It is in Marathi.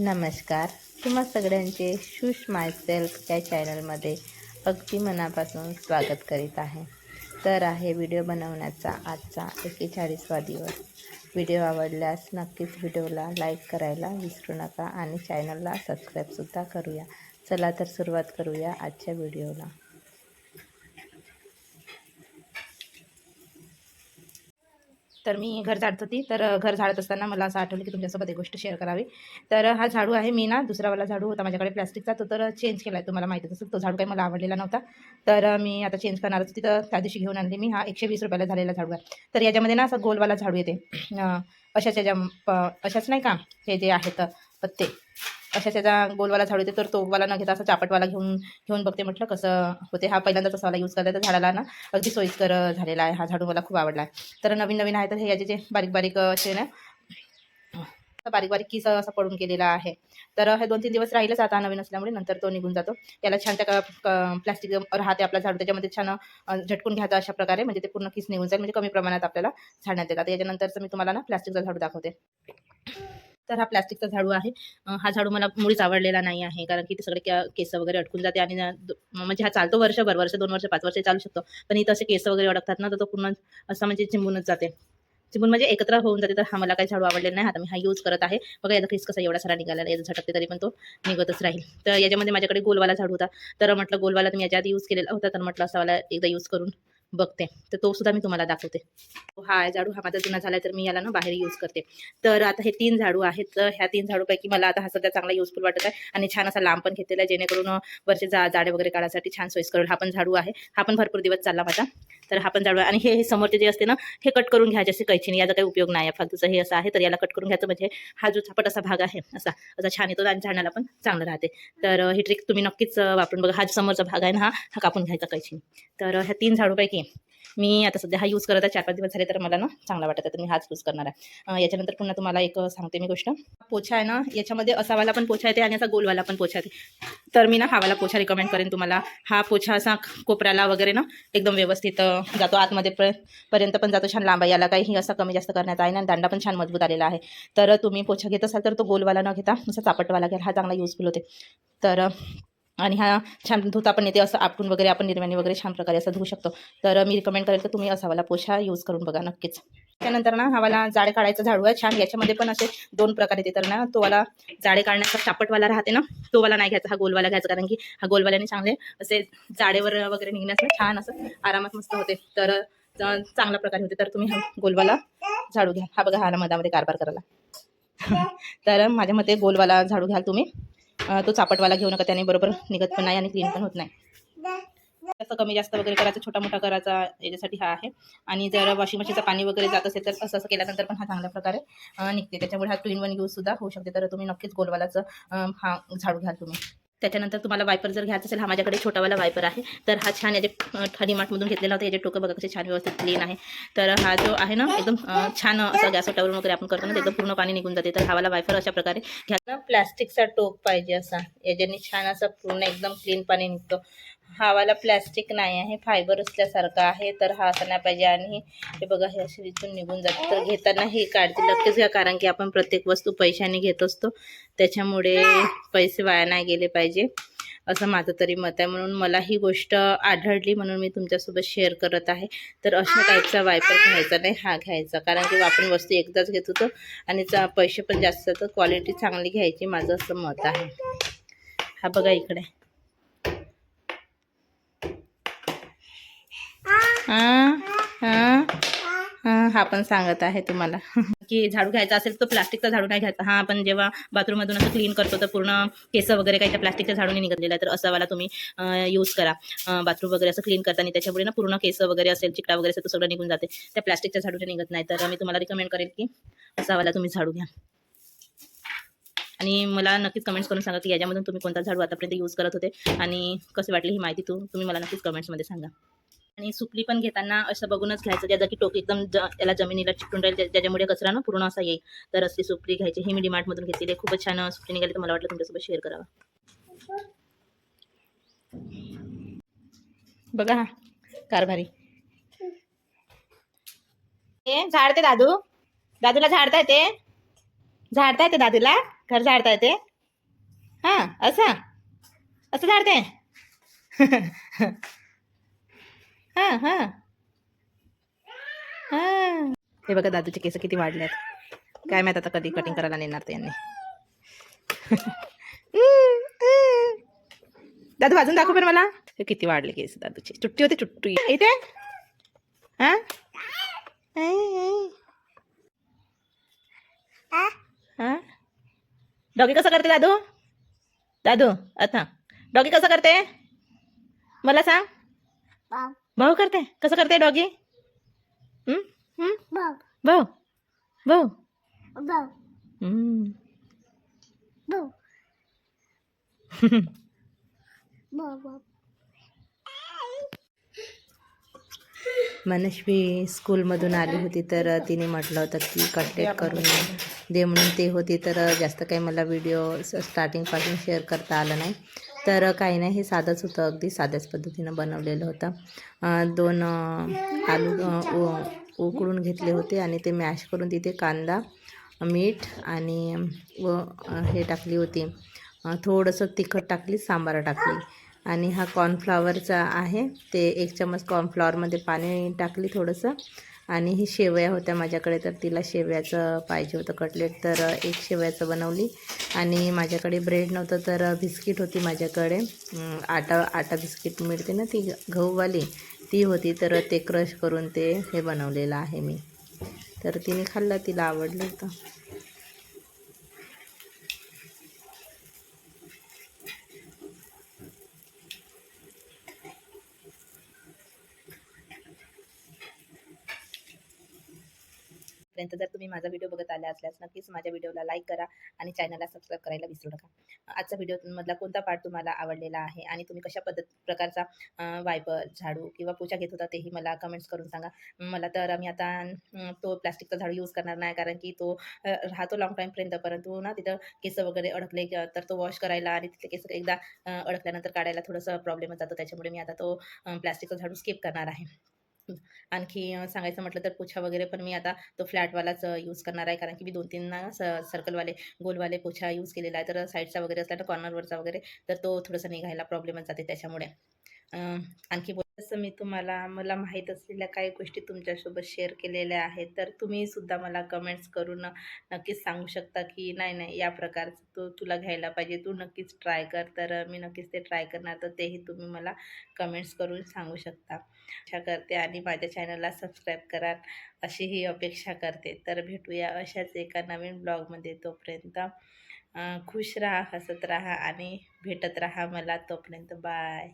नमस्कार. तुम्हा सगळ्यांचे शूश मायसेल्फ या चॅनलमध्ये अगदी मनापासून स्वागत करीत आहे. तर आहे व्हिडिओ बनवण्याचा आजचा 41वा दिवस. व्हिडिओ आवडल्यास नक्कीच व्हिडिओला लाईक करायला विसरू नका आणि चॅनलला सबस्क्राईबसुद्धा करूया. चला तर सुरुवात करूया आजच्या व्हिडिओला. तर मी घर झाडत होती. तर घर झाडत असताना मला असं आठवलं की तुमच्यासोबत एक गोष्ट शेअर करावी. तर हा झाडू आहे, मी ना दुसरावाला झाडू होता माझ्याकडे प्लास्टिकचा, तो तर चेंज केला आहे. तुम्हाला माहितीच असेल, तो झाडू काही मला आवडलेला नव्हता. तर मी आता चेंज करणार होती. तर त्या दिवशी घेऊन आणली मी. हा 120 रुपयाला झालेला झाडू आहे. तर याच्यामध्ये ना असं गोलवाला झाडू येते. अशाच अशाच नाही का, हे जे आहेत पत्ते, अशा त्याचा गोलवाला झाडू येते. तर तो वाला न घेता असा चापटवाला घेऊन बघते, म्हटलं कसं होते. हा पहिल्यांदाच असावाला यूज करते. तर झाडाला ना अगदी सोयीस्कर झालेला आहे. हा झाडू मला खूप आवडला आहे. तर नवीन आहे. तर हे याचे जे बारीक बारीक असे ना बारीक बारीक किस असा पडून गेलेला आहे. तर हे 2-3 दिवस राहीलच आता नवीन असल्यामुळे, नंतर तो निघून जातो. त्याला छान त्या प्लास्टिक राहते आपला झाडू, त्याच्यामध्ये छान झटकून घ्यायचा अशा प्रकारे, म्हणजे ते पूर्ण किस निघून जाईल, म्हणजे कमी प्रमाणात आपल्याला झाडण्यात येतात. याच्यानंतरचं मी तुम्हाला ना प्लास्टिकचा झाडू दाखवते. तर हा प्लास्टिकचा झाडू आहे. हा झाडू मला मुळीच आवडलेला नाही आहे, कारण की ते सगळे केस वगैरे अडकून जाते आणि म्हणजे हा चालतो वर्षभर, वर्ष 2 वर्ष 5 वर्ष चालू शकतो. पण इथं असे केस वगैरे अडकतात ना, तर तो पूर्ण असा म्हणजे चिंबूनच जाते. चिंबून म्हणजे एकत्र होऊन जाते. तर हा मला काही झाडू आवडलेला नाही. आता मी हा यूज करत आहे. बघा याचा केस कसा एवढा सारा निघालेला आहे. याचा झटकते तरी पण तो निघतच राहील. तर याच्यामध्ये माझ्याकडे गोलवाला झाडू होता. तर म्हटलं गोलवाला तुम्ही याच्या आधी यूज केलेला होता, तर म्हटलं असावाला एकदा यूज करून बघते. तर तो सुद्धा मी तुम्हाला दाखवते. हा आहे झाडू, हा माझा जुना झाला, तर मी याला ना बाहेर यूज करते. तर आता हे 3 झाडू आहेत. तर ह्या 3 झाडूपैकी मला आता हा सध्या चांगला युजफुल वाटत आहे आणि छान असा लांब पण घेतलेला आहे, जेणेकरून वरचे जाडे वगैरे काढायसाठी छान सोयीस्कर होईल. हा पण झाडू आहे. हा पण भरपूर दिवस चालला माझा. तर हा पण झाडू आहे. आणि हे समोरचे जे असते ना, हे कट करून घ्यायचे असे कैचीने. याचा काही उपयोग नाही आहे फालतूचा, हे असं आहे. तर याला कट करून घ्यायचं, म्हणजे हा जो छापट असा भाग आहे असा छान येतो आणि झाडाला पण चांगलं राहते. तर ही ट्रिक तुम्ही नक्कीच वापरून बघा. हा जो समोरचा भाग आहे ना, हा कापून घ्यायचा कैचीने. तर ह्या 3 झाडूपैकी मी आता सध्या हा यूज करत आहे. 4-5 दिवस झाले, तर मला ना चांगला वाटत आहे, तर मी हाच यूज करणार आहे. याच्यानंतर पुन्हा तुम्हाला एक सांगते मी गोष्ट. पोछा आहे ना, याच्यामध्ये असावाला पण पोछा येते आणि असा गोलवाला पण पोछा येते. तर मी ना हावाला पोछा रिकमेंड करेन तुम्हाला. हा पोछा असा कोपऱ्याला वगैरे ना एकदम व्यवस्थित जातो, आतमध्ये पर्यंत पण जातो, छान लांब. याला काही असा कमी जास्त करण्यात आहे ना, दांडा पण छान मजबूत आलेला आहे. तर तुम्ही पोछा घेत असाल तर तो गोलवाला न घेता असा चापटवाला घ्या. हा चांगला युजफुल होते. तर आणि हा छान धुता पण येते, असं आपटून वगैरे आपण निर्म्याने वगैरे छान प्रकारे असं धुवू शकतो. तर मी रिकमेंड करेल तर तुम्ही असावाला पोछा यूज करून बघा नक्कीच. त्यानंतर ना हा जाडे काढायचा झाडू आहे छान. याच्यामध्ये पण असे 2 प्रकार येते. तर ना तो वाला जाडे काढण्याचा चापटवाला राहते ना, तो वाला नाही घ्यायचा, हा गोलवाला घ्यायचा, कारण की हा गोलवाल्याने चांगले असे जाडेवर वगैरे निघण्यास छान असं आरामात मस्त होते. तर चांगल्या प्रकारे होते. तर तुम्ही हा गोलवाला झाडू घ्या. हा बघा, हा मधामध्ये कारभार करायला. तर माझ्या मते गोलवाला झाडू घ्याल तुम्ही. तो चापटवाला घेऊ नका, त्याने बरोबर निघत पण नाही आणि क्लीन पण होत नाही. असं कमी जास्त वगैरे करायचं, छोटा मोठा करायचा, याच्यासाठी हा आहे. आणि जर वॉशिंग मशीनचं पाणी वगैरे जात असेल, तर असं केल्यानंतर पण हा चांगल्या प्रकारे निघते. त्याच्यामुळे हा 2-in-1 यूज सुद्धा होऊ शकते. तर तुम्ही नक्कीच गोलवालाचं हा झाडू घ्याल तुम्ही. त्याच्यानंतर तुम्हाला वायपर जर घ्यायचं असेल, हा माझ्याकडे छोटावाला वायपर आहे. तर हा छान याचे डीमार्टमधून घेतलेला होता. याचे टोकं बघा कसे छान व्यवस्थित क्लीन आहे. तर हा जो आहे ना एकदम छान असं गॅस वटावरून वगैरे आपण करतो ना, एकदम पूर्ण पाणी निघून जाते. तर हावाला वायपर अशा प्रकारे घ्या ना. प्लॅस्टिकचा टोक पाहिजे असा, याच्याने छान असं पूर्ण एकदम क्लीन पाणी निघतो. हावाला प्लॅस्टिक नाही आहे, फायबर असल्यासारखा आहे. तर हा असं नाही पाहिजे. आणि हे बघा, हे असे इथून निघून जाते. तर घेताना ही काळजी नक्कीच घ्या, कारण की आपण प्रत्येक वस्तू पैशाने घेत असतो, त्याच्यामुळे पैसे वाया नाही गेले पाहिजे, असं माझं तरी मत आहे. म्हणून मला ही गोष्ट आढळली, म्हणून मी तुमच्यासोबत शेअर करत आहे. तर अशा टाईपचा वायपर घ्यायचा नाही, हा घ्यायचा, कारण की आपण वस्तू एकदाच घेत होतो आणि पैसे पण जास्त जातात. क्वालिटी चांगली घ्यायची, माझं असं मत आहे. हा बघा इकडे, हा पण सांगत आहे तुम्हाला की झाडू घ्यायचा असेल तर प्लास्टिकचा झाडू नाही घ्यायचा. हा आपण जेव्हा बाथरूममधून असं क्लीन करतो, तर पूर्ण केस वगैरे काही त्या प्लास्टिकच्या झाडूने निघालेला आहे. तर असावाला तुम्ही यूज करा बाथरूम वगैरे असं क्लीन करताना. त्याच्यामुळे ना पूर्ण केस वगैरे असेल, चिकटा वगैरे असेल, तर सगळं निघून जाते. त्या प्लास्टिकच्या झाडूने निघत नाही. तर मी तुम्हाला रिकमेंड करेल की असावाला तुम्ही झाडू घ्या. आणि मला नक्कीच कमेंट्स करून सांगा की याच्यामधून तुम्ही कोणता झाडू आतापर्यंत यूज करत होते आणि कशी वाटली ही माहिती तुम्ही मला नक्कीच कमेंट्समध्ये सांगा. आणि सुपली पण घेताना असं बघूनच घ्यायचं, ज्याचा की टोक एकदम त्याला जमिनीला चिकटून राहील, ज्याच्यामुळे कचरा ना पूर्ण असा येईल. तर असली सुपली घ्यायची. ही मी डीमार्टमधून घेतलेली आहे, खूपच छान सुपली निघाली. तर मला वाटलं तुमच्यासोबत शेअर करावं. बघा हा कारभारी झाडते. दादूला झाडता येते, दादूला घर झाडता येते. हां असं असं झाडते. हां हां हां. हे बघा दादूचे केस किती वाढलेत. काय माहीत आता कधी कटिंग करायला नेणार ते यांनी. दादू वाजून दाखव पण मला. हे किती वाढले केस दादूची. चुट्टी होती चुट्टी इथे. हां हां. डॉगी कसं करते दादू? दादू आता डॉगी कसं करते मला सांग. भाऊ करते कसं करते डॉगी? भाऊ भाऊ मनस्वी स्कूलमधून आली होती तर तिने म्हटलं होतं की कटलेट करून दे म्हणून ते होती. तर जास्त काही मला व्हिडिओ स्टार्टिंगपासून शेअर करता आलं नाही. तर काही नाही, हे साधंच होतं, अगदी साध्याच पद्धतीनं बनवलेलं होतं. 2 आलू उकळून घेतले होते आणि ते मॅश करून तिथे कांदा, मीठ आणि हे टाकली होती, थोडंसं तिखट टाकली, सांबार टाकली आणि हा कॉर्नफ्लॉवरचा आहे ते 1 चम्मच कॉर्नफ्लॉवरमध्ये पाणी टाकली थोडंसं. आणि ही शेवया होत्या माझ्याकडे, तर तिला शेवयाचं पाहिजे होतं कटलेट, तर 1 शेवयाचं बनवली. आणि माझ्याकडे ब्रेड नव्हतं तर बिस्किट होती माझ्याकडे, आटा बिस्किट मिळते ना ती गहूवाली, ती होती. तर ते क्रश करून ते हे बनवलेलं आहे मी. तर तिने खाल्लं, तिला आवडलं होतं. जर तुम्ही माझा व्हिडिओ बघत आले असल्यास नक्कीच माझ्या व्हिडिओला लाईक करा आणि चॅनलला सबस्क्राईब करायला विसरू नका. आजचा व्हिडिओमधला कोणता पार्ट तुम्हाला आवडलेला आहे आणि तुम्ही कशा प्रकारचा वायपर, झाडू किंवा पोछा घेत होता तेही मला कमेंट्स करून सांगा. मला तर मी आता तो प्लास्टिकचा झाडू यूज करणार नाही, कारण की तो राहतो लाँग टाईमपर्यंत, परंतु ना तिथं केस वगैरे अडकले तर तो वॉश करायला आणि तिथले केस एकदा अडकल्यानंतर काढायला थोडंसं प्रॉब्लेमच जातो. त्याच्यामुळे मी आता तो प्लास्टिकचा झाडू स्किप करणार आहे. आणखी सांगायचं म्हटलं तर पोछा वगैरे पण मी आता तो फ्लॅटवालाच यूज करणार आहे, कारण की मी 2-3 ना सर्कलवाले, गोलवाले पोछा यूज केलेला आहे. तर साईडचा वगैरे असला तर कॉर्नरवरचा वगैरे तर तो थोडासा निघायला प्रॉब्लेमच जाते त्याच्यामुळे. आणखी जसं मी तुम्हाला मला माहीत असलेल्या काही गोष्टी तुमच्यासोबत शेअर केलेल्या आहेत, तर तुम्हीसुद्धा मला कमेंट्स करून नक्कीच सांगू शकता की नाही, नाही या प्रकारचं तुला घ्यायला पाहिजे, तू नक्कीच ट्राय कर. तर मी नक्कीच ते ट्राय करणार, तर तेही तुम्ही मला कमेंट्स करून सांगू शकता. इच्छा करते आणि माझ्या चॅनलला सबस्क्राईब करा अशी ही अपेक्षा करते. तर भेटूया अशाच एका नवीन ब्लॉगमध्ये. तोपर्यंत खुश राहा, हसत राहा आणि भेटत राहा मला. तोपर्यंत बाय.